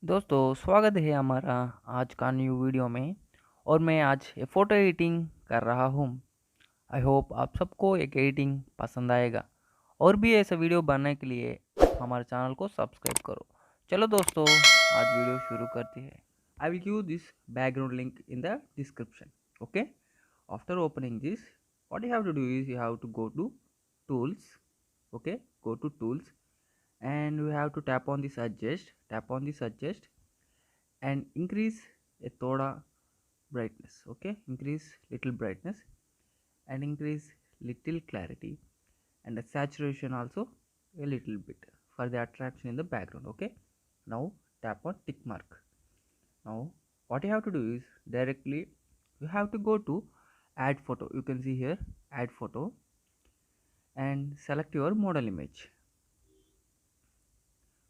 दोस्तों स्वागत है हमारा आज का न्यू वीडियो में। और मैं आज ये फ़ोटो एडिटिंग कर रहा हूँ। आई होप आप सबको एक एडिटिंग पसंद आएगा। और भी ऐसा वीडियो बनाने के लिए हमारे चैनल को सब्सक्राइब करो। चलो दोस्तों आज वीडियो शुरू करते हैं। I will give this background link in the description. Okay, after opening this what you have to do is you have to go to tools. Okay, go to tools and you have to tap on this adjust and increase a thoda brightness. Okay, increase little brightness and increase little clarity and the saturation also a little bit for the attraction in the background. Okay, now tap on tick mark. Now what you have to do is directly you have to go to add photo. You can see here add photo and select your model image.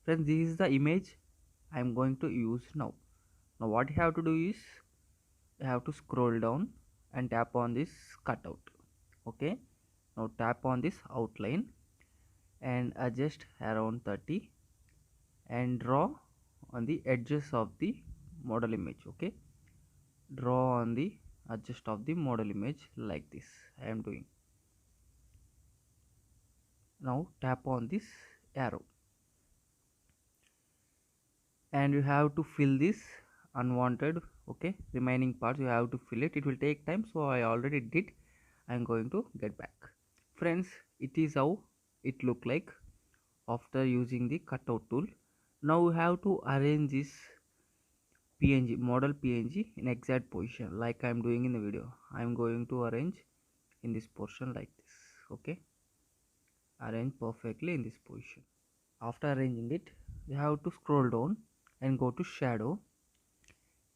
Friends, this is the image I am going to use now. Now what you have to do is you have to scroll down and tap on this cutout. Okay, now tap on this outline and adjust around 30 and draw on the edges of the model image. Okay, draw on the edges of the model image like this I am doing. Now tap on this arrow and you have to fill this unwanted, okay, remaining parts. You have to fill it. It will take time, so I already did. I'm going to get back. Friends, it is how it look like after using the cutout tool. Now we have to arrange this png model png in exact position like I'm doing in the video. I'm going to arrange in this portion like this. Okay, arrange perfectly in this position. After arranging it, we have to scroll down and go to shadow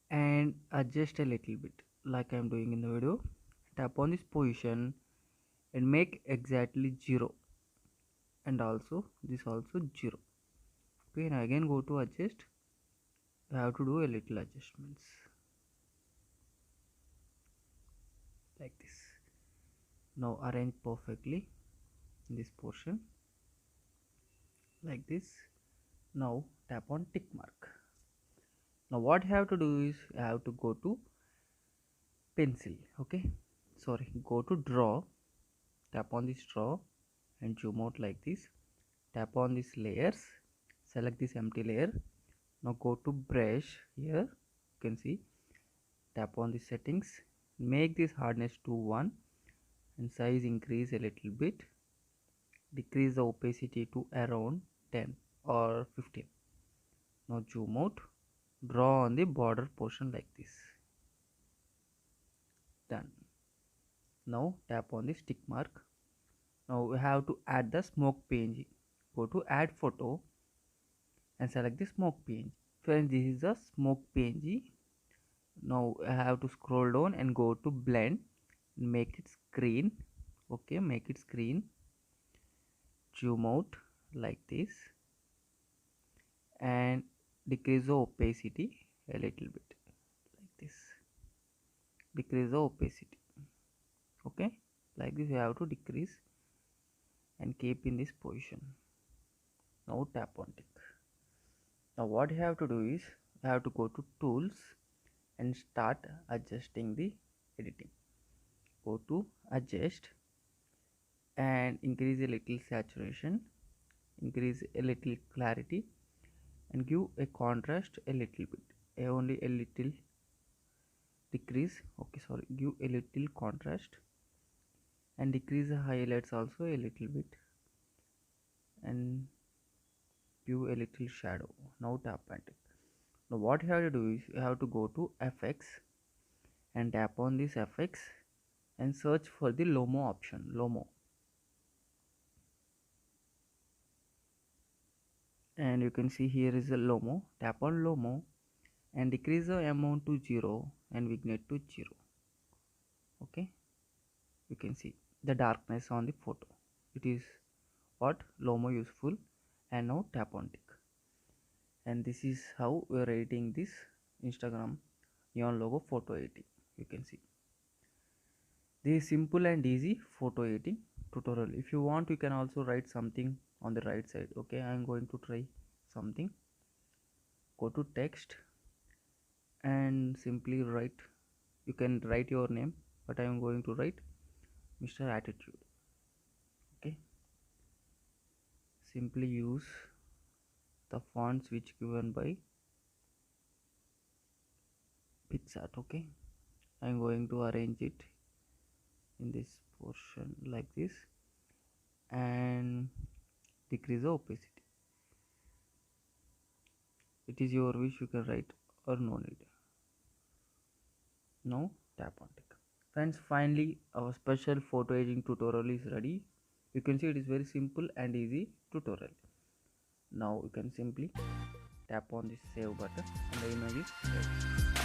and adjust a little bit like I'm doing in the video. Tap on this position and make exactly 0 and also this also 0. Okay, and again go to adjust. You have to do a little adjustments like this. Now arrange perfectly in this portion like this. Now tap on tick mark. Now what you have to do is you have to go to pencil. Okay, sorry, go to draw. Tap on this draw and zoom out like this. Tap on this layers, select this empty layer. Now go to brush here, you can see, tap on the settings, make this hardness to 1 and size increase a little bit, decrease the opacity to around 10 or 15. Now zoom out, draw on the border portion like this. Done. Now tap on the tick mark. Now we have to add the smoke png. Go to add photo and select the smoke png. Friends, this is the smoke png. Now I have to scroll down and go to blend, make it screen. Okay, make it screen, zoom out like this and decrease the opacity a little bit like this, decrease the opacity. Okay, like this you have to decrease and keep in this position. Now tap on tick. Now what you have to do is you have to go to tools and start adjusting the editing. Go to adjust and increase a little saturation, increase a little clarity and give a contrast a little bit, only a little decrease. Okay, sorry, give a little contrast and decrease the highlights also a little bit and give a little shadow. Now tap on it. Now what you have to do is you have to go to FX and tap on this FX and search for the Lomo option. Lomo, and you can see here is a Lomo. Tap on Lomo and decrease the amount to 0 and vignette to 0. Okay, you can see the darkness on the photo. It is what Lomo useful. And now tap on tick. And this is how we are editing this Instagram neon logo photo editing. You can see this is simple and easy photo editing tutorial. If you want, you can also write something on the right side. Okay, I am going to try something. go to text and simply write. You can write your name, but I am going to write Mr. Attitude. Okay, simply use the fonts which given by PicsArt. Okay, I am going to arrange it in this portion like this and decrease the opacity. It is your wish, you can write or no need. Now tap on tick. Friends, finally our special photo editing tutorial is ready. You can see it is very simple and easy tutorial. Now you can simply tap on this save button and the image is saved.